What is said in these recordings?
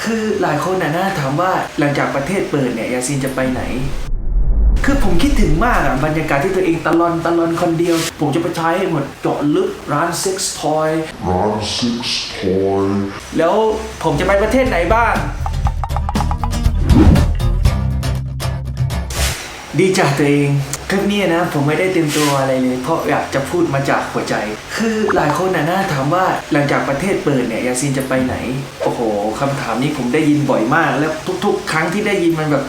คือหลายคนน่ะถามว่าหลังจากประเทศเปิดเนี่ยยาซีนจะไปไหนคือผมคิดถึงมากบรรยากาศที่ตัวเองตะลอนคนเดียวผมจะไปใช้หมดเจาะลึกร้านSix Toy แล้วผมจะไปประเทศไหนบ้างดีจ้ะตัวเองคลิปนี้นะผมไม่ได้เตรียมตัวอะไรเลยเพราะอยากจะพูดมาจากหัวใจคือหลายคนถามว่าหลังจากประเทศเปิดเนี่ยยาซีนจะไปไหนโอ้โหคำถามนี้ผมได้ยินบ่อยมากแล้วทุกๆครั้งที่ได้ยินมันแบบ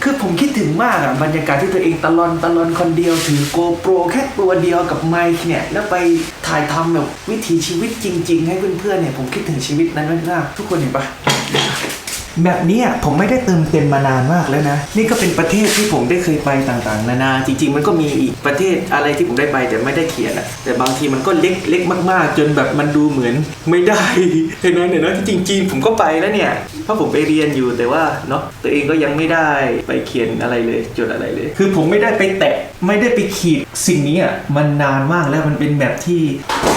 คือผมคิดถึงมากบรรยากาศที่ตัวเองตะลอนคนเดียวถือโกโปรแค่ตัวเดียวกับไมค์เนี่ยแล้วไปถ่ายทำแบบวิถีชีวิตจริงๆให้เพื่อนๆเนี่ยผมคิดถึงชีวิตนั้นมากๆทุกคนเห็นปะแบบนี้ผมไม่ได้เติมเต็มมานานมากแล้วนะนี่ก็เป็นประเทศที่ผมได้เคยไปต่างๆนานาจริงๆมันก็มีอีกประเทศอะไรที่ผมได้ไปแต่ไม่ได้เขียนแต่บางทีมันก็เล็กมากๆจนแบบมันดูเหมือนไม่ได้เห็นไหมเนี่ยที่จริงจีนผมก็ไปแล้วเนี่ยเพราะผมไปเรียนอยู่แต่ว่าเนาะตัวเองก็ยังไม่ได้ไปเขียนอะไรเลยจดอะไรเลยคือผมไม่ได้ไปแตะไม่ได้ไปขีดสิ่งนี้มันนานมากแล้วมันเป็นแบบที่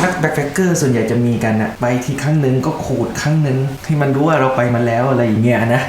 นักแบ็คแพคเกอร์ส่วนใหญ่จะมีกันไปทีครั้งนึงก็ขูดครั้งนึงให้มันรู้ว่าเราไปมาแล้วอะไรอย่างเงี้ยนะ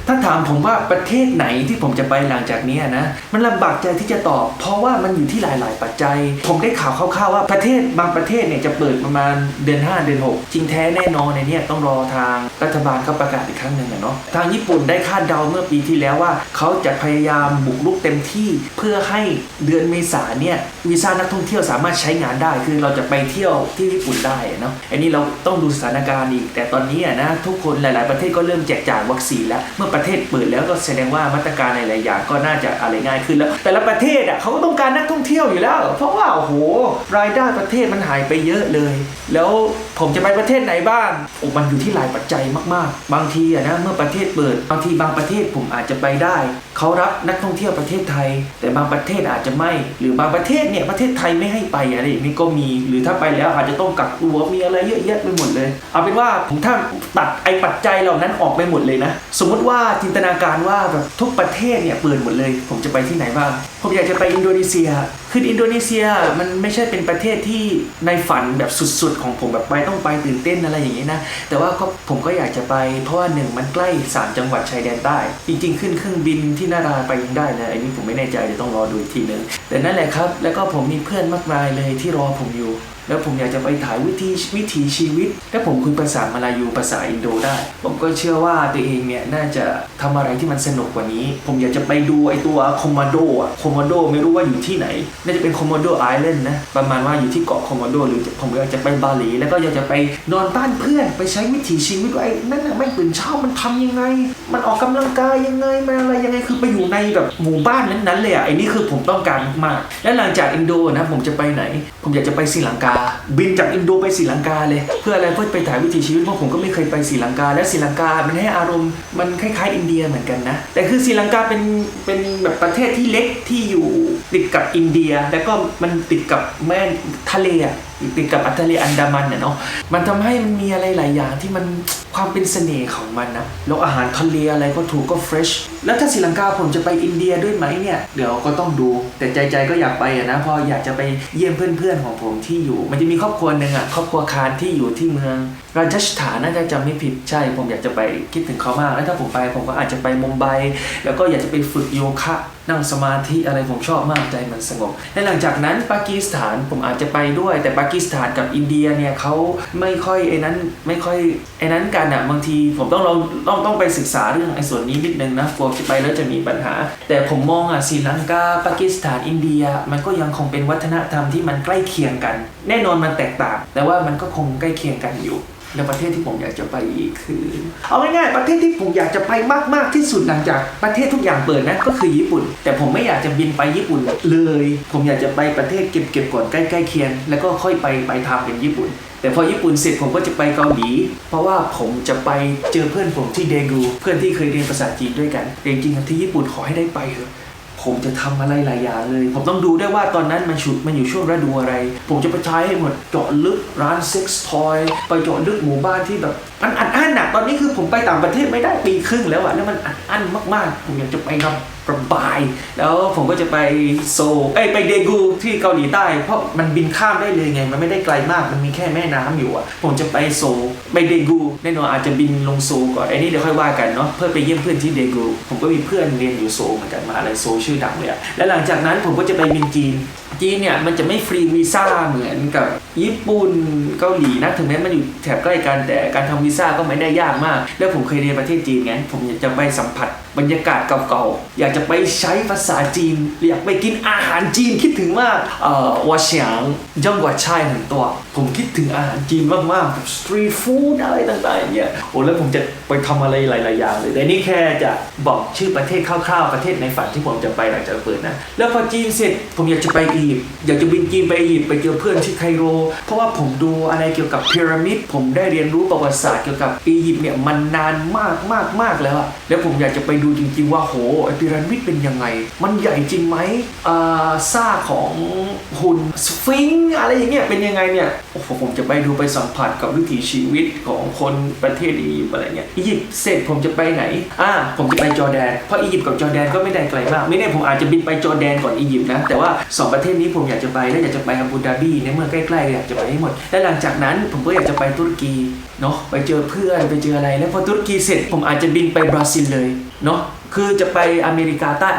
ถ้าถามผมว่าประเทศไหนที่ผมจะไปหลังจากนี้นะมันลำบากใจที่จะตอบเพราะว่ามันอยู่ที่หลายๆปัจจัยผมได้ข่าวคร่าวๆว่าประเทศบางประเทศเนี่ยจะเปิดประมาณเดือน5เดือน6จริงแท้แน่นอนในนี้ต้องรอทางรัฐบาลเขาประกาศอีกครั้งหนึ่งเนาะทางญี่ปุ่นได้คาดเดาเมื่อปีที่แล้วว่าเขาจะพยายามบุกรุกเต็มที่เพื่อให้เดือนเมษาเนี่ยวีซ่านักท่องเที่ยวสามารถใช้งานได้คือเราจะไปเที่ยวที่ญี่ปุ่นได้เนาะอันนี้เราต้องดูสถานการณ์อีกแต่ตอนนี้นะทุกคนหลายๆประเทศก็เริ่มแจกจ่ายวัคซีนแล้วเมื่อประเทศเปิดแล้วก็แสดงว่ามาตรการหลายๆอย่างก็น่าจะอะไรง่ายขึ้นแล้วแต่ละประเทศเขาก็ต้องการนักท่องเที่ยวอยู่แล้วเพราะว่าโอ้โหรายได้ประเทศมันหายไปเยอะเลยแล้วผมจะไปประเทศไหนบ้างมันอยู่ที่หลายปัจจัยมากๆบางทีนะเมื่อประเทศเปิดบางทีบางประเทศผมอาจจะไปได้เขารับนักท่องเที่ยวประเทศไทยแต่บางประเทศอาจจะไม่หรือบางประเทศเนี่ยประเทศไทยไม่ให้ไปอะไรอย่างนี้ก็มีหรือถ้าไปแล้วอาจจะต้องกักตัวมีอะไรเยอะแยะไปหมดเลยเอาเป็นว่าผมถ้าตัดปัจจัยเหล่านั้นออกไปหมดเลยนะสมมติว่าจินตนาการว่าแบบทุกประเทศเนี่ยเปิดหมดเลยผมจะไปที่ไหนบ้างผมอยากจะไปอินโดนีเซียคืออินโดนีเซียมันไม่ใช่เป็นประเทศที่ในฝันแบบสุดๆของผมแบบไปต้องไปตื่นเต้นอะไรอย่างนี้นะแต่ว่าผมก็อยากจะไปเพราะว่าหนึ่งมันใกล้3จังหวัดชายแดนใต้จริงๆขึ้นเครื่องบินที่นาราไปยังได้นะอันนี้ผมไม่แน่ใจจะต้องรอดูอีกทีนึงแต่นั่นแหละครับแล้วก็ผมมีเพื่อนมากมายเลยที่รอผมอยู่แล้วผมอยากจะไปถ่ายวิถีชีวิตและผมคุยภาษามลายูภาษาอินโดได้ผมก็เชื่อว่าตัวเองเนี่ยน่าจะทำอะไรที่มันสนุกกว่านี้ผมอยากจะไปดูตัวโคโมโดไม่รู้ว่าอยู่ที่ไหนน่าจะเป็นโคโมโดไอแลนด์นะประมาณว่าอยู่ที่เกาะโคโมโดหรือผมอยากจะไปบาหลีแล้วก็อยากจะไปนอนบ้านเพื่อนไปใช้วิถีชีวิตว่านั่นน่ะไม่ตื่นเช้ามันทำยังไงมันออกกำลังกายยังไงมาอะไรยังไงคือไปอยู่ในแบบหมู่บ้านนั้นๆเลยไอ้นี่คือผมต้องการมากและหลังจากอินโดนะผมจะไปไหนผมอยากจะไปศรีลังกาบินจากอินโดไปศรีลังกาเลยเพื่ออะไรเพื่อไปถ่ายวิถีชีวิตเพราะผมก็ไม่เคยไปศรีลังกาและศรีลังกามันให้อารมณ์มันคล้ายๆอินเดียเหมือนกันนะแต่คือศรีลังกาเป็นแบบประเทศที่เล็กที่อยู่ติดกับอินเดียแล้วก็มันติดกับแม่ทะเลติดกับทะเลอันดามันเนาะมันทำให้มันมีอะไรหลายอย่างที่มันความเป็นเสน่ห์ของมันนะแล้วอาหารทะเลอะไรก็ถูกก็เฟรชแล้วถ้าศรีลังกาผมจะไปอินเดียด้วยไหมเนี่ยเดี๋ยวก็ต้องดูแต่ใจก็อยากไปนะเพราะอยากจะไปเยี่ยมเพื่อนๆของผมที่อยู่มันจะมีครอบครัวหนึ่งครอบครัวคารที่อยู่ที่เมืองราชสถานน่าจะจำไม่ผิดใช่ผมอยากจะไปคิดถึงเขามากแล้วถ้าผมไปผมก็อาจจะไปมุมไบแล้วก็อยากจะไปฝึกโยคะนั่งสมาธิอะไรผมชอบมากใจมันสงบและหลังจากนั้นปากีสถานผมอาจจะไปด้วยแต่ปากีสถานกับอินเดียเนี่ยเขาไม่ค่อยนั้นกันบางทีผมต้องไปศึกษาเรื่องส่วนนี้นิดนึงนะกลัวจะไปแล้วจะมีปัญหาแต่ผมมองศรีลังกาปากีสถานอินเดียมันก็ยังคงเป็นวัฒนธรรมที่มันใกล้เคียงกันแน่นอนมันแตกต่างแต่ว่ามันก็คงใกล้เคียงกันอยู่และประเทศที่ผมอยากจะไปอีกคือเอาง่ายๆประเทศที่ผมอยากจะไปมากๆที่สุดหลังจากประเทศทุกอย่างเปิดนะก็คือญี่ปุ่นแต่ผมไม่อยากจะบินไปญี่ปุ่นเลยผมอยากจะไปประเทศเก็บก่อนใกล้ๆเคียงแล้วก็ค่อยไปทำเป็นญี่ปุ่นแต่พอญี่ปุ่นเสร็จผมก็จะไปเกาหลีเพราะว่าผมจะไปเจอเพื่อนผมที่เดกูเพื่อนที่เคยเรียนภาษาจีนด้วยกันจริงๆที่ญี่ปุ่นขอให้ได้ไปเถอะ ผมจะทำอะไรหลายอย่างเลยผมต้องดูได้ว่าตอนนั้นมันอยู่ช่วงฤดูอะไรผมจะไปใช้ให้หมดเจาะลึกร้านเซ็กส์ทอยไปเจาะลึกหมู่บ้านที่แบบมันอัดอั้นหนักตอนนี้คือผมไปต่างประเทศไม่ได้ปีครึ่งแล้วอะแล้วมันอัดอั้นมากๆผมอยากจะไประบายแล้วผมก็จะไปโซไปเดกูที่เกาหลีใต้เพราะมันบินข้ามได้เลยไงมันไม่ได้ไกลมากมันมีแค่แม่น้ำอยู่อะผมจะไปโซไปเดกูแน่นอนอาจจะบินลงโซก่อนไอ้นี่เดี๋ยวค่อยว่ากันเนาะเพื่อไปเยี่ยมเพื่อนที่เดกูผมก็มีเพื่อนเรียนอยู่โซเหมือนกันมหาลัยโซชื่อดังเลยอะและหลังจากนั้นผมก็จะไปบินจีนเนี่ยมันจะไม่ฟรีวีซ่าเหมือนกับญี่ปุ่นเกาหลีนะถึงแม้มันอยู่แถบใกล้กันแต่การทำวีซ่าก็ไม่ได้ยากมากแล้วผมเคยเรียนประเทศจีนไงผมอยากจะไปสัมผัสบรรยากาศเก่าๆอยากจะไปใช้ภาษาจีนอยากไปกินอาหารจีนคิดถึงมากวาเฉียงจังหวัดชายหันตัวผมคิดถึงอาหารจีนมากๆแบบสตรีทฟู้ดอะไรต่างๆเนี่ยโอ้แล้วผมจะไปทำอะไรหลายๆอย่างเลยแต่นี่แค่จะบอกชื่อประเทศคร่าวๆประเทศในฝันที่ผมจะไปหลังจากเปิดนะแล้วพอจีนเสร็จผมอยากจะไปอียิปต์อยากจะบินจีนไปอียิปต์ไปเจอเพื่อนที่ไคโรเพราะว่าผมดูอะไรเกี่ยวกับพีระมิดผมได้เรียนรู้ประวัติศาสตร์เกี่ยวกับอียิปต์เนี่ยมันนานมากแล้วอะแล้วผมอยากจะไปดูจริงๆว่าโหไอพีระมิดเป็นยังไงมันใหญ่จริงไหมซากของหุ่นสฟิงค์อะไรอย่างเงี้ยเป็นยังไงเนี่ยโอ้โหผมจะไปดูไปสัมผัสกับวิถีชีวิตของคนประเทศอียิปต์อะไรเงี้ยอียิปต์เสร็จผมจะไปไหนผมจะไปจอร์แดนเพราะอียิปต์กับจอร์แดนก็ไม่ได้ไกลมากไม่แน่ผมอาจจะบินไปจอร์แดนก่อนอียิปต์นะแต่ว่า2ประเทศนี้ผมอยากจะไปและอยากจะไปอาบูดาบีในเมืองใกล้ๆอยากจะไปให้หมดและหลังจากนั้นผมก็อยากจะไปตุรกีเนาะไปเจอเพื่อนไปเจออะไรแล้วพอตุรกีเสร็จผมอาจจะบินไปบราซิลเลยเนาะคือจะไปอเมริกาใต้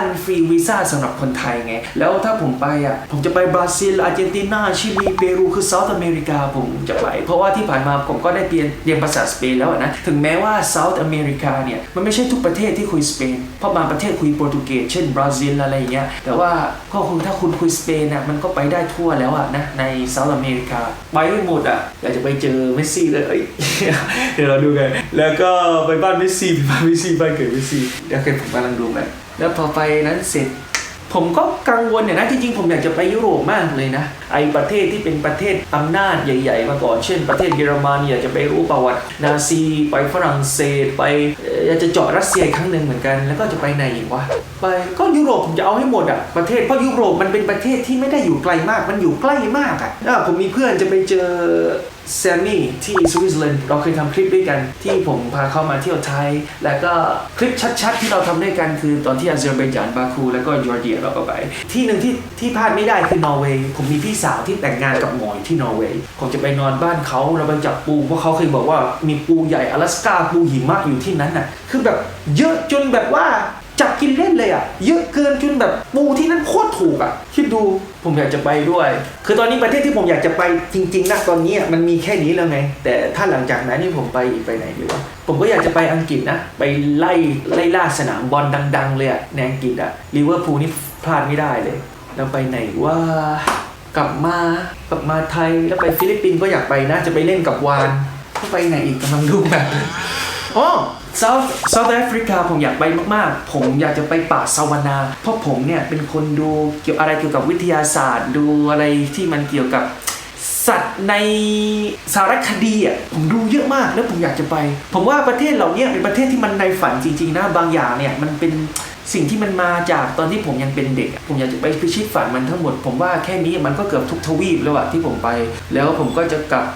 มันฟรีวีซ่าสำหรับคนไทยไงแล้วถ้าผมไปผมจะไปบราซิลอาร์เจนตินาชิลีเปรูคือเซาท์อเมริกาผมจะไปเพราะว่าที่ผ่านมาผมก็ได้เรียนภาษาสเปนแล้วนะถึงแม้ว่าเซาท์อเมริกาเนี่ยมันไม่ใช่ทุกประเทศที่คุยสเปนเพราะบางประเทศคุยโปรตุเกสเช่นบราซิลอะไรอย่างเงี้ยแต่ว่าก็คือถ้าคุณคุยสเปนมันก็ไปได้ทั่วแล้วนะในเซาท์อเมริกาไปให้หมดอยากจะไปเจอเมสซี่เลยเดี๋ยวเราดูกันแล้วก็ไปบ้านเมสซี่บ้านเกิดเมสซี่เดี๋ยวผมกำลังดูไปแล้วพอไปนั้นเสร็จผมก็กังวลนะจริงๆผมอยากจะไปยุโรปมากเลยนะไอประเทศที่เป็นประเทศอำนาจใหญ่ๆมาก่อนเช่นประเทศเยอรมันอยากจะไปรู้ประวัตินาซีไปฝรั่งเศสไปอยากจะเจาะรัสเซียครั้งหนึ่งเหมือนกันแล้วก็จะไปไหนอีกวะไปก็ยุโรปผมจะเอาให้หมดประเทศเพราะยุโรปมันเป็นประเทศที่ไม่ได้อยู่ไกลมากมันอยู่ใกล้มากผมมีเพื่อนจะไปเจอแซมมี่ที่สวิตเซอร์แลนด์เราเคยทำคลิปด้วยกันที่ผมพาเขามาเที่ยวไทยแล้วก็คลิปชัดๆที่เราทำด้วยกันคือตอนที่อาเซอร์ไบจานบาคูแล้วก็จอร์เจียเราก็ไปที่หนึ่งที่พลาดไม่ได้คือนอร์เวย์ผมมีพี่สาวที่แต่งงานกับหมอยที่นอร์เวย์ผมจะไปนอนบ้านเขาเราไปจับปูเพราะเขาเคยบอกว่ามีปูใหญ่อลาสก้าปูหิมะอยู่ที่นั้นคือแบบเยอะจนแบบว่าจับกินเล่นเลยเยอะเกินจนแบบปูที่นั่นโคตรถูกคิดดูผมอยากจะไปด้วยคือตอนนี้ประเทศที่ผมอยากจะไปจริงๆนะตอนนี้มันมีแค่นี้แล้วไงแต่ถ้าหลังจากนั้นนี่ผมไปอีกไปไหนดีวะผมก็อยากจะไปอังกฤษนะไปไล่ล่าสนามบอลดังๆเลยในอังกฤษลิเวอร์พูลนี่พลาดไม่ได้เลยแล้วไปไหนว่ากลับมาไทยแล้วไปฟิลิปปินส์ก็อยากไปนะจะไปเล่นกับวานก็ไปไหนอีกกำลังดูแบบSouth Africa ผมอยากไปมากๆผมอยากจะไปป่าซาวานาเพราะผมเนี่ยเป็นคนดูเกี่ยวกับวิทยาศาสตร์ดูอะไรที่มันเกี่ยวกับสัตว์ในสารคดีผมดูเยอะมากแล้วผมอยากจะไปผมว่าประเทศเหล่านี้เป็นประเทศที่มันในฝันจริงๆนะบางอย่างเนี่ยมันเป็นสิ่งที่มันมาจากตอนที่ผมยังเป็นเด็กผมอยากจะไปพิชิตฝันมันทั้งหมดผมว่าแค่นี้มันก็เกือบทุกทวีปแล้วที่ผมไปแล้วผมก็จะกลับ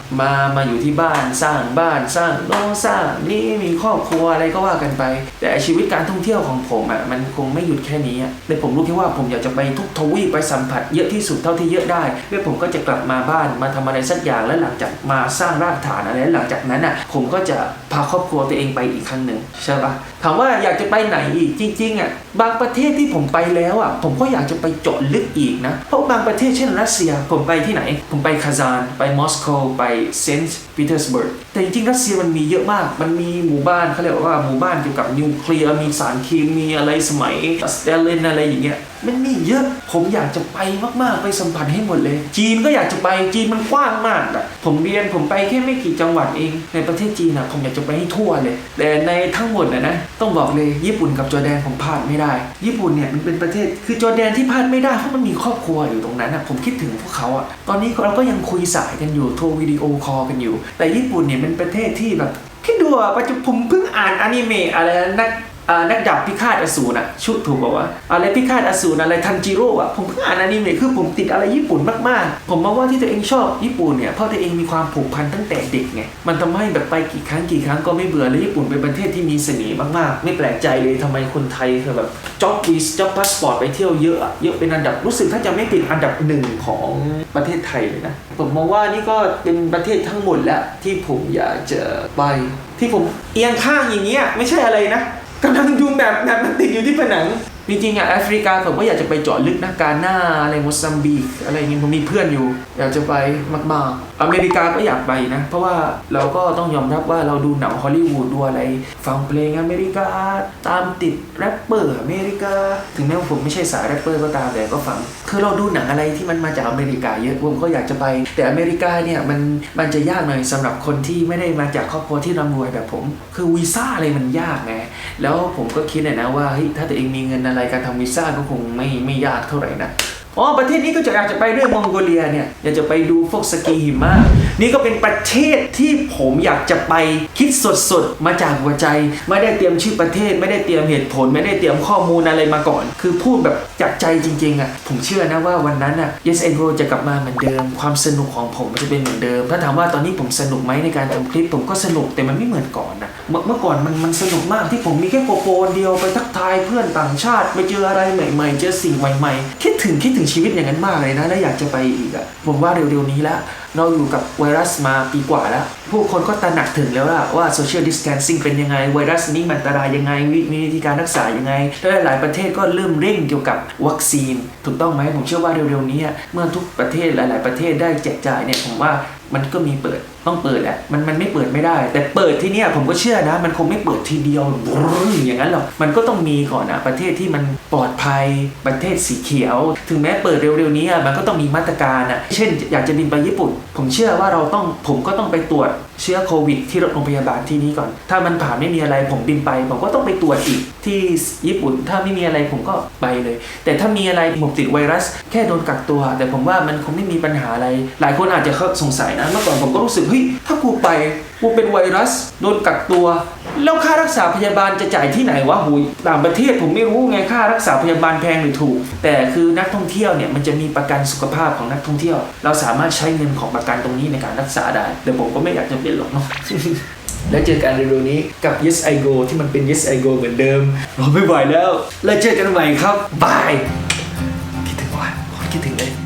มาอยู่ที่บ้านสร้างบ้านสร้างโน่นสร้างนี่มีครอบครัวอะไรก็ว่ากันไปแต่ชีวิตการท่องเที่ยวของผมมันคงไม่หยุดแค่นี้แต่ผมรู้แค่ว่าผมอยากจะไปทุกทวีปไปสัมผัสเยอะที่สุดเท่าที่เยอะได้แล้วผมก็จะกลับมาบ้านมาทำอะไรสักอย่างแล้วหลังจากมาสร้างรากฐานอะไรหลังจากนั้นผมก็จะพาครอบครัวตัวเองไปอีกครั้งหนึ่งใช่ปะถามว่าอยากจะไปไหนอีกจริงๆบางประเทศที่ผมไปแล้วผมก็อยากจะไปเจาะลึกอีกนะเพราะบางประเทศเช่นรัสเซียผมไปที่ไหนผมไปคาซานไปมอสโกไปเซนต์ปีเตอร์สเบิร์กแต่จริงๆรัสเซียมันมีเยอะมากมันมีหมู่บ้านเขาเรียกว่าหมู่บ้านเกี่ยวกับนิวเคลียร์มีสารเคมีอะไรสมัยสเตลินอะไรอย่างเงี้ยมันมีเยอะผมอยากจะไปมากๆไปสัมผัสให้หมดเลยจีนก็อยากจะไปจีนมันกว้างมากผมไปแค่ไม่กี่จังหวัดเองในประเทศจีนผมอยากจะไปให้ทั่วเลยแต่ในทั้งหมดนะต้องบอกเลยญี่ปุ่นกับจอร์แดนผมพลาดไม่ได้ญี่ปุ่นเนี่ยมันเป็นประเทศคือจอร์แดนที่พลาดไม่ได้เพราะมันมีครอบครัวอยู่ตรงนั้นผมคิดถึงพวกเขาตอนนี้เราก็ยังคุยสายกันอยู่โทรวิดีโอคอลกันอยู่แต่ญี่ปุ่นเนี่ยเป็นประเทศที่แบบคิดดูปัจจุบันผมเพิ่งอ่านอนิเมะอะไรนัก นักดาบพิฆาตอสูรน่ะชุดถูกบอกว่าอะไรพิฆาตอสูรอะไรทันจิโร่อะผมเพิ่งอ่านอนิเมะคือผมติดอะไรญี่ปุ่นมากๆผมมองว่าที่ตัวเองชอบญี่ปุ่นเนี่ยเพราะตัวเองมีความผูกพันตั้งแต่เด็กไงมันทำให้แบบไปกี่ครั้งก็ไม่เบื่อและญี่ปุ่นเป็นประเทศที่มีเสน่ห์มากๆไม่แปลกใจเลยทำไมคนไทยคือแบบจ็อบวีจ็อบพาสปอร์ตไปเที่ยวเยอะเป็นอันดับรู้สึกถ้าจะไม่ผิดอันดับ1ของประเทศไทยเลยนะผมมองว่านี่ก็เป็นประเทศทั้งหมดแล้วที่ผมอยากจะไปที่ผมเอียงข้างอย่างเงี้ยไม่ใช่อะไรนะกำลังดูแบบมันติดอยู่ที่ผนังจริงๆแอฟริกาผมก็อยากจะไปเจาะลึกนะกาหน้าอะไรโมซัมบิกอะไรอย่างงี้ผมมีเพื่อนอยู่อยากจะไปมากๆอเมริกาก็อยากไปนะเพราะว่าเราก็ต้องยอมรับว่าเราดูหนังฮอลลีวูดดูอะไรฟังเพลงอเมริกาตามติดแรปเปอร์อเมริกาถึงแม้ว่าผมไม่ใช่สายแรปเปอร์ก็ตามแต่ก็ฟังคือเราดูหนังอะไรที่มันมาจากอเมริกาเยอะผมก็อยากจะไปแต่อเมริกาเนี่ยมันจะยากหน่อยสำหรับคนที่ไม่ได้มาจากครอบครัวที่ร่ำรวยแบบผมคือวีซ่าอะไรมันยากไงแล้วผมก็คิดนะว่าเฮ้ยถ้าตัวเองมีเงินอะไรการทำวีซ่าก็คงไม่ยากเท่าไหร่นะประเทศนี้ก็อยากจะไปเรื่องมองโกเลียเนี่ยอยากจะไปดูพวกสกีหิมะนี่ก็เป็นประเทศที่ผมอยากจะไปคิดสดมาจากหัวใจไม่ได้เตรียมชื่อประเทศไม่ได้เตรียมเหตุผลไม่ได้เตรียมข้อมูลอะไรมาก่อนคือพูดแบบจากใจจริงๆอ่ะผมเชื่อนะว่าวันนั้นอ่ะ Yes and Go จะกลับมาเหมือนเดิมความสนุกของผมจะเป็นเหมือนเดิมถ้าถามว่าตอนนี้ผมสนุกไหมในการทำคลิปผมก็สนุกแต่มันไม่เหมือนก่อนนะเมื่อก่อนมันสนุกมากที่ผมมีแค่โปรเดียวไปทักทายเพื่อนต่างชาติไปเจออะไรใหม่ๆเจอสิ่งใหม่ๆคิดถึงชีวิตอย่างนั้นมากเลยนะและอยากจะไปอีกอ่ะผมว่าเร็วๆนี้ละเราอยู่กับไวรัสมาปีกว่าแล้วผู้คนก็ตระหนักถึงแล้วล่ะว่า social distancing เป็นยังไงไวรัสนี้มันอันตรายยังไงมีวิธีการรักษายังไงและหลายประเทศก็เริ่มเร่งเกี่ยวกับวัคซีนถูกต้องไหมผมเชื่อว่าเร็วๆนี้เมื่อทุกประเทศหลายๆประเทศได้แจกจ่ายเนี่ยผมว่ามันก็มีต้องเปิดแหละมันไม่เปิดไม่ได้แต่เปิดที่เนี่ยผมก็เชื่อนะมันคงไม่เปิดทีเดียวอย่างนั้นหรอกมันก็ต้องมีก่อนนะประเทศที่มันปลอดภัยประเทศสีเขียวถึงแม้เปิดเร็วๆนี้มันก็ต้องมีมาตรการเช่นอยากจะบินไปญี่ปุ่นผมเชื่อว่าผมก็ต้องไปตรวจเชื้อโควิดที่โรงพยาบาลที่นี้ก่อนถ้ามันผ่านไม่มีอะไรผมบินไปผมก็ต้องไปตรวจอีกที่ญี่ปุ่นถ้าไม่มีอะไรผมก็ไปเลยแต่ถ้ามีอะไรผมติดไวรัสแค่โดนกักตัวแต่ผมว่ามันคงไม่มีปัญหาอะไรหลายคนอาจจะสงสัยนะเมื่อก่อนผมก็รู้สึกเฮ้ยถ้ากูเป็นไวรัสโดนกักตัวแล้วค่ารักษาพยาบาลจะจ่ายที่ไหนวะหูยต่างประเทศผมไม่รู้ไงค่ารักษาพยาบาลแพงหรือถูกแต่คือนักท่องเที่ยวเนี่ยมันจะมีประกันสุขภาพของนักท่องเที่ยวเราสามารถใช้เงินของประกันตรงนี้ในการรักษาได้แต่ผมก็ไม่อยากจะเป็นหรอกเนาะ แล้วเจอกันเร็วๆนี้กับ Yes I Go ที่มันเป็น Yes I Go เหมือนเดิมเราไม่ไหวแล้วเจอกันใหม่ครับบายคิดถึงว่ะคิดถึงเลย